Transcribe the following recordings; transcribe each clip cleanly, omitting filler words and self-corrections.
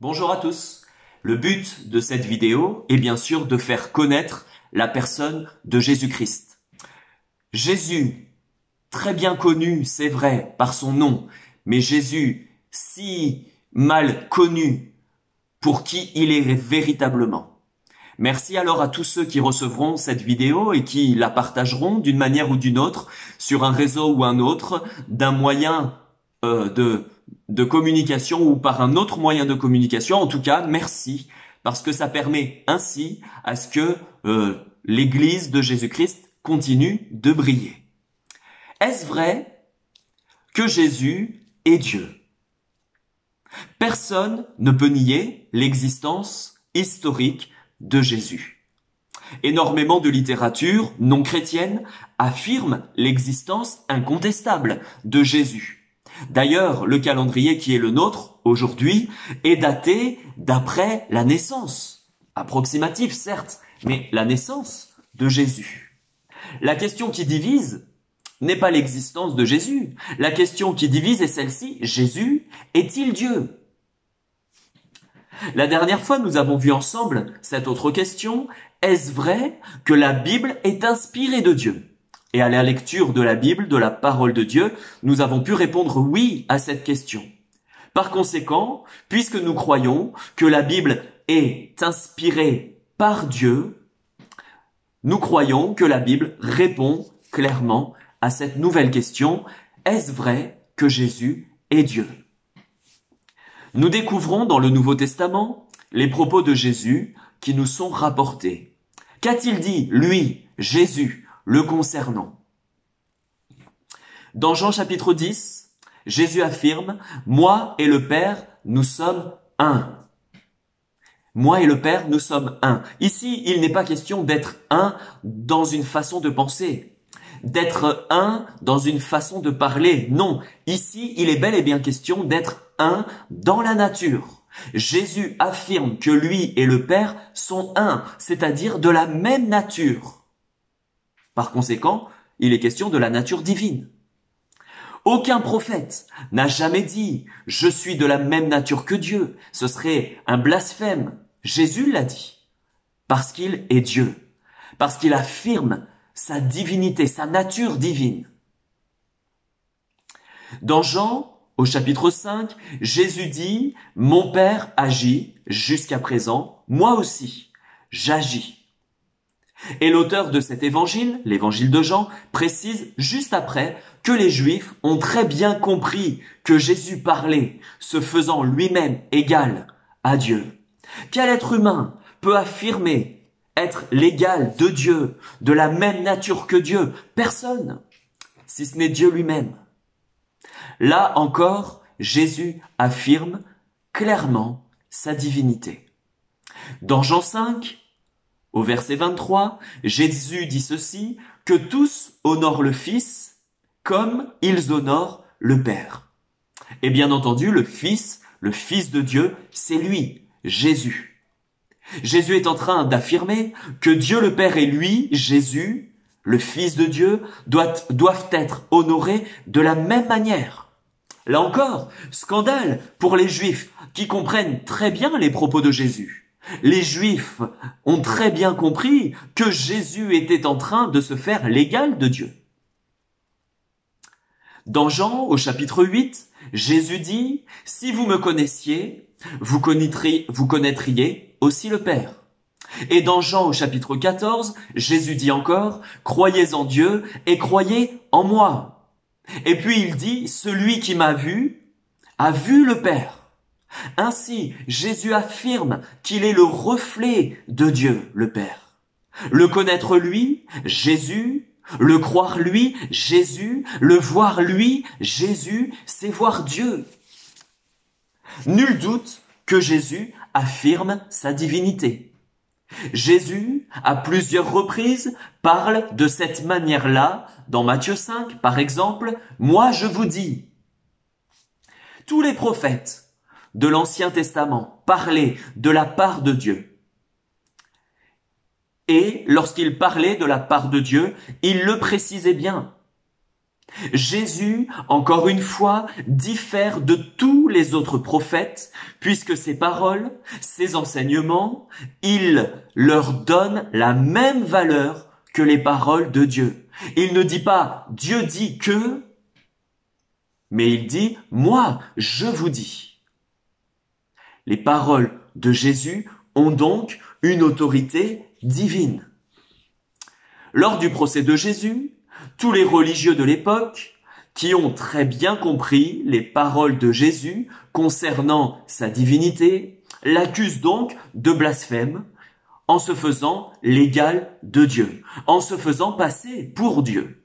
Bonjour à tous. Le but de cette vidéo est bien sûr de faire connaître la personne de Jésus-Christ. Jésus, très bien connu, c'est vrai, par son nom, mais Jésus, si mal connu pour qui il est véritablement. Merci alors à tous ceux qui recevront cette vidéo et qui la partageront d'une manière ou d'une autre sur un réseau ou un autre, d'un moyen de communication ou par un autre moyen de communication. En tout cas, merci, parce que ça permet ainsi à ce que l'Église de Jésus-Christ continue de briller. Est-ce vrai que Jésus est Dieu? Personne ne peut nier l'existence historique de Jésus. Énormément de littérature non chrétienne affirme l'existence incontestable de Jésus. D'ailleurs, le calendrier qui est le nôtre aujourd'hui est daté d'après la naissance, approximative certes, mais la naissance de Jésus. La question qui divise n'est pas l'existence de Jésus. La question qui divise est celle-ci: Jésus est-il Dieu? La dernière fois, nous avons vu ensemble cette autre question: est-ce vrai que la Bible est inspirée de Dieu? Et à la lecture de la Bible, de la parole de Dieu, nous avons pu répondre oui à cette question. Par conséquent, puisque nous croyons que la Bible est inspirée par Dieu, nous croyons que la Bible répond clairement à cette nouvelle question: est-ce vrai que Jésus est Dieu? Nous découvrons dans le Nouveau Testament les propos de Jésus qui nous sont rapportés. Qu'a-t-il dit, lui, Jésus, le concernant? Dans Jean chapitre 10, Jésus affirme: « Moi et le Père, nous sommes un. » Moi et le Père, nous sommes un. Ici, il n'est pas question d'être un dans une façon de penser, d'être un dans une façon de parler. Non, ici, il est bel et bien question d'être un dans la nature. Jésus affirme que lui et le Père sont un, c'est-à-dire de la même nature. Par conséquent, il est question de la nature divine. Aucun prophète n'a jamais dit « Je suis de la même nature que Dieu ». Ce serait un blasphème. Jésus l'a dit, parce qu'il est Dieu, parce qu'il affirme sa divinité, sa nature divine. Dans Jean, au chapitre 5, Jésus dit « Mon Père agit jusqu'à présent, moi aussi, j'agis ». Et l'auteur de cet évangile, l'évangile de Jean, précise juste après que les Juifs ont très bien compris que Jésus parlait, se faisant lui-même égal à Dieu. Quel être humain peut affirmer être l'égal de Dieu, de la même nature que Dieu? Personne, si ce n'est Dieu lui-même. Là encore, Jésus affirme clairement sa divinité. Dans Jean 5, au verset 23, Jésus dit ceci: « Que tous honorent le Fils comme ils honorent le Père. » Et bien entendu, le Fils de Dieu, c'est lui, Jésus. Jésus est en train d'affirmer que Dieu le Père et lui, Jésus, le Fils de Dieu, doivent être honorés de la même manière. Là encore, scandale pour les Juifs qui comprennent très bien les propos de Jésus. Les Juifs ont très bien compris que Jésus était en train de se faire l'égal de Dieu. Dans Jean, au chapitre 8, Jésus dit « Si vous me connaissiez, vous connaîtriez aussi le Père. » Et dans Jean, au chapitre 14, Jésus dit encore « Croyez en Dieu et croyez en moi. » Et puis il dit « Celui qui m'a vu a vu le Père. » Ainsi, Jésus affirme qu'il est le reflet de Dieu, le Père. Le connaître lui, Jésus, le croire lui, Jésus, le voir lui, Jésus, c'est voir Dieu. Nul doute que Jésus affirme sa divinité. Jésus, à plusieurs reprises, parle de cette manière-là, dans Matthieu 5, par exemple, « Moi je vous dis ». Tous les prophètes de l'Ancien Testament parlaient de la part de Dieu. Et lorsqu'ils parlaient de la part de Dieu, ils le précisaient bien. Jésus, encore une fois, diffère de tous les autres prophètes, puisque ses paroles, ses enseignements, il leur donne la même valeur que les paroles de Dieu. Il ne dit pas « Dieu dit que », mais il dit « Moi, je vous dis ». Les paroles de Jésus ont donc une autorité divine. Lors du procès de Jésus, tous les religieux de l'époque, qui ont très bien compris les paroles de Jésus concernant sa divinité, l'accusent donc de blasphème en se faisant l'égal de Dieu, en se faisant passer pour Dieu.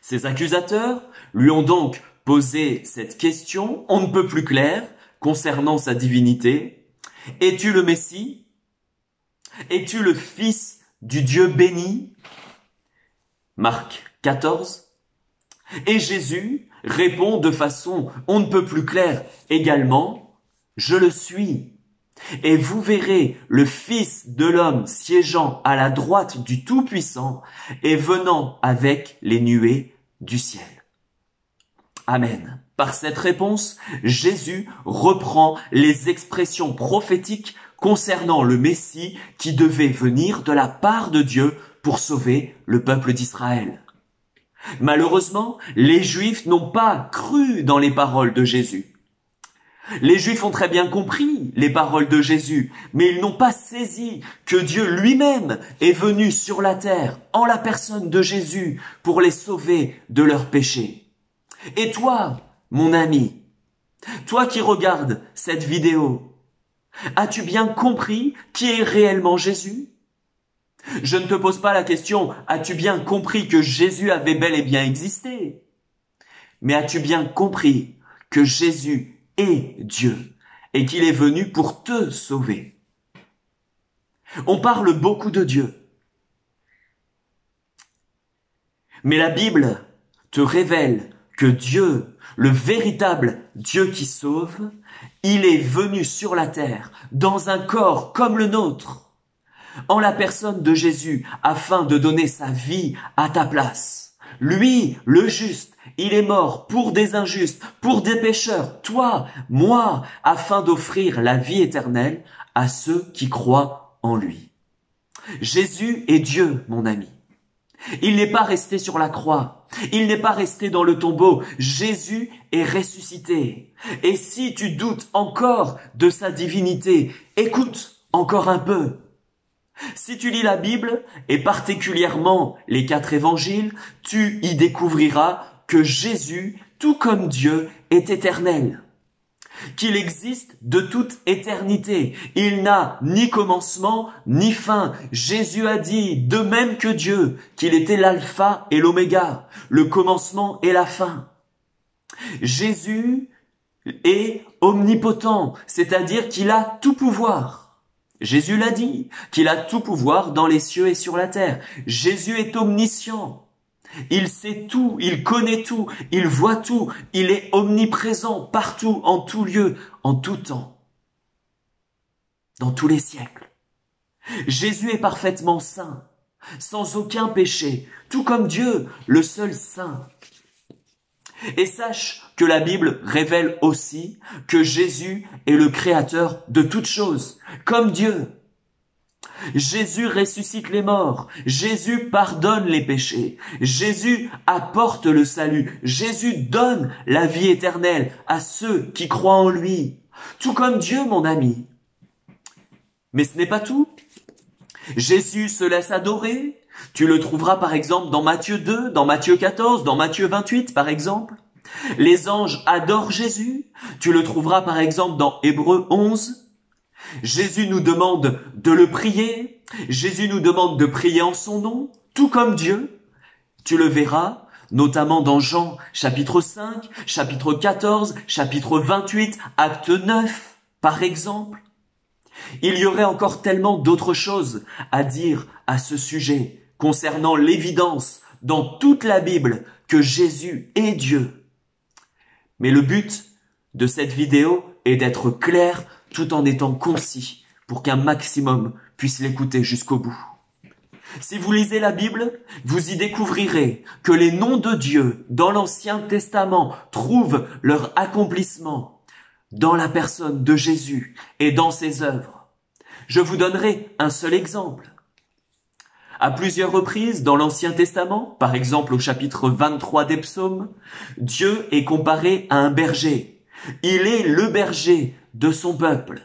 Ces accusateurs lui ont donc posé cette question, on ne peut plus claire, concernant sa divinité. « Es-tu le Messie? Es-tu le Fils du Dieu béni ?» Marc 14. Et Jésus répond de façon on ne peut plus claire également, « Je le suis. Et vous verrez le Fils de l'homme siégeant à la droite du Tout-Puissant et venant avec les nuées du ciel. » Amen. Par cette réponse, Jésus reprend les expressions prophétiques concernant le Messie qui devait venir de la part de Dieu pour sauver le peuple d'Israël. Malheureusement, les Juifs n'ont pas cru dans les paroles de Jésus. Les Juifs ont très bien compris les paroles de Jésus, mais ils n'ont pas saisi que Dieu lui-même est venu sur la terre en la personne de Jésus pour les sauver de leurs péchés. Et toi, mon ami, toi qui regardes cette vidéo, as-tu bien compris qui est réellement Jésus? Je ne te pose pas la question, as-tu bien compris que Jésus avait bel et bien existé? Mais as-tu bien compris que Jésus est Dieu et qu'il est venu pour te sauver? On parle beaucoup de Dieu. Mais la Bible te révèle que Dieu, le véritable Dieu qui sauve, il est venu sur la terre dans un corps comme le nôtre, en la personne de Jésus, afin de donner sa vie à ta place. Lui, le juste, il est mort pour des injustes, pour des pécheurs, toi, moi, afin d'offrir la vie éternelle à ceux qui croient en lui. Jésus est Dieu, mon ami. Il n'est pas resté sur la croix. Il n'est pas resté dans le tombeau. Jésus est ressuscité. Et si tu doutes encore de sa divinité, écoute encore un peu. Si tu lis la Bible, et particulièrement les 4 évangiles, tu y découvriras que Jésus, tout comme Dieu, est éternel. Qu'il existe de toute éternité. Il n'a ni commencement, ni fin. Jésus a dit, de même que Dieu, qu'il était l'alpha et l'oméga, le commencement et la fin. Jésus est omnipotent, c'est-à-dire qu'il a tout pouvoir. Jésus l'a dit, qu'il a tout pouvoir dans les cieux et sur la terre. Jésus est omniscient. Il sait tout, il connaît tout, il voit tout, il est omniprésent partout, en tout lieu, en tout temps, dans tous les siècles. Jésus est parfaitement saint, sans aucun péché, tout comme Dieu, le seul saint. Et sache que la Bible révèle aussi que Jésus est le créateur de toutes choses, comme Dieu. Jésus ressuscite les morts, Jésus pardonne les péchés, Jésus apporte le salut, Jésus donne la vie éternelle à ceux qui croient en lui, tout comme Dieu, mon ami. Mais ce n'est pas tout. Jésus se laisse adorer. Tu le trouveras par exemple dans Matthieu 2, dans Matthieu 14, dans Matthieu 28 par exemple. Les anges adorent Jésus. Tu le trouveras par exemple dans Hébreux 11. Jésus nous demande de le prier. Jésus nous demande de prier en son nom, tout comme Dieu. Tu le verras, notamment dans Jean chapitre 5, chapitre 14, chapitre 28, acte 9, par exemple. Il y aurait encore tellement d'autres choses à dire à ce sujet concernant l'évidence dans toute la Bible que Jésus est Dieu. Mais le but de cette vidéo est d'être clair tout en étant concis pour qu'un maximum puisse l'écouter jusqu'au bout. Si vous lisez la Bible, vous y découvrirez que les noms de Dieu dans l'Ancien Testament trouvent leur accomplissement dans la personne de Jésus et dans ses œuvres. Je vous donnerai un seul exemple. À plusieurs reprises dans l'Ancien Testament, par exemple au chapitre 23 des Psaumes, Dieu est comparé à un berger. Il est le berger de son peuple.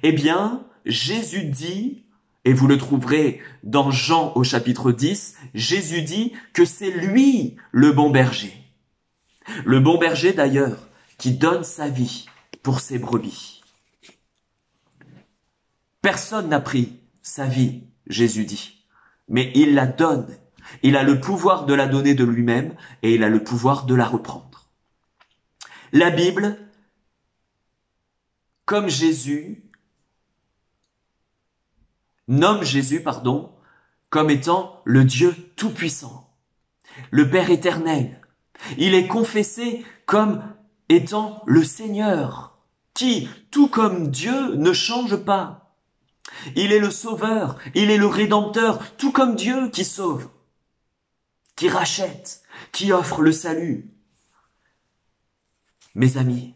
Eh bien, Jésus dit, et vous le trouverez dans Jean au chapitre 10, Jésus dit que c'est lui le bon berger. Le bon berger d'ailleurs, qui donne sa vie pour ses brebis. Personne n'a pris sa vie, Jésus dit, mais il la donne. Il a le pouvoir de la donner de lui-même et il a le pouvoir de la reprendre. La Bible, comme Jésus, nomme Jésus, comme étant le Dieu tout-puissant, le Père éternel. Il est confessé comme étant le Seigneur, qui, tout comme Dieu, ne change pas. Il est le Sauveur, il est le Rédempteur, tout comme Dieu qui sauve, qui rachète, qui offre le salut. Mes amis,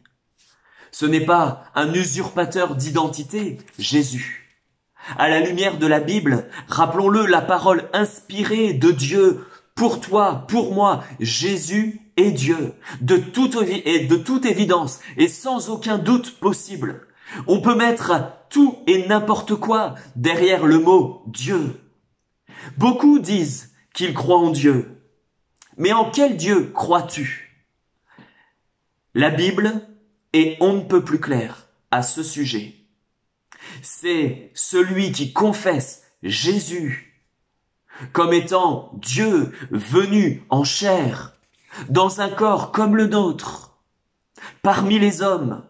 ce n'est pas un usurpateur d'identité, Jésus. À la lumière de la Bible, rappelons-le, la parole inspirée de Dieu pour toi, pour moi, Jésus est Dieu, de toute évidence et sans aucun doute possible. On peut mettre tout et n'importe quoi derrière le mot Dieu. Beaucoup disent qu'ils croient en Dieu. Mais en quel Dieu crois-tu? La Bible est on ne peut plus claire à ce sujet. C'est celui qui confesse Jésus comme étant Dieu venu en chair, dans un corps comme le nôtre, parmi les hommes,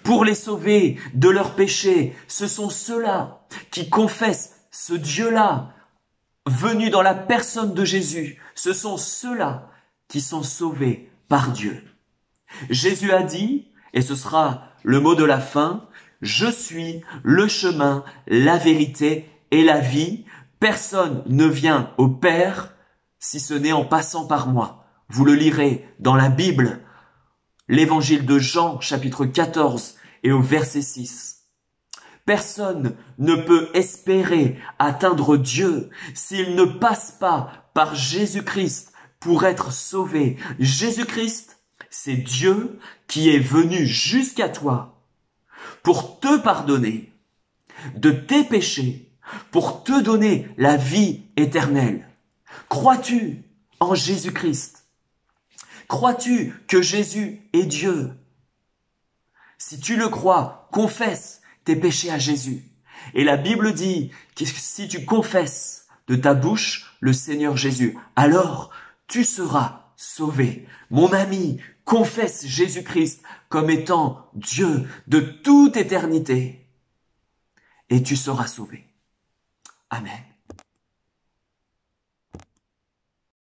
pour les sauver de leurs péchés. Ce sont ceux-là qui confessent ce Dieu-là, venu dans la personne de Jésus. Ce sont ceux-là qui sont sauvés par Dieu. Jésus a dit, et ce sera le mot de la fin, « Je suis le chemin, la vérité et la vie. Personne ne vient au Père si ce n'est en passant par moi. » Vous le lirez dans la Bible, l'évangile de Jean, chapitre 14 et au verset 6. Personne ne peut espérer atteindre Dieu s'il ne passe pas par Jésus-Christ pour être sauvé. Jésus-Christ, c'est Dieu qui est venu jusqu'à toi pour te pardonner de tes péchés, pour te donner la vie éternelle. Crois-tu en Jésus-Christ? Crois-tu que Jésus est Dieu? Si tu le crois, confesse tes péchés à Jésus. Et la Bible dit que si tu confesses de ta bouche le Seigneur Jésus, alors tu seras sauvé. Mon ami, confesse Jésus-Christ comme étant Dieu de toute éternité et tu seras sauvé. Amen.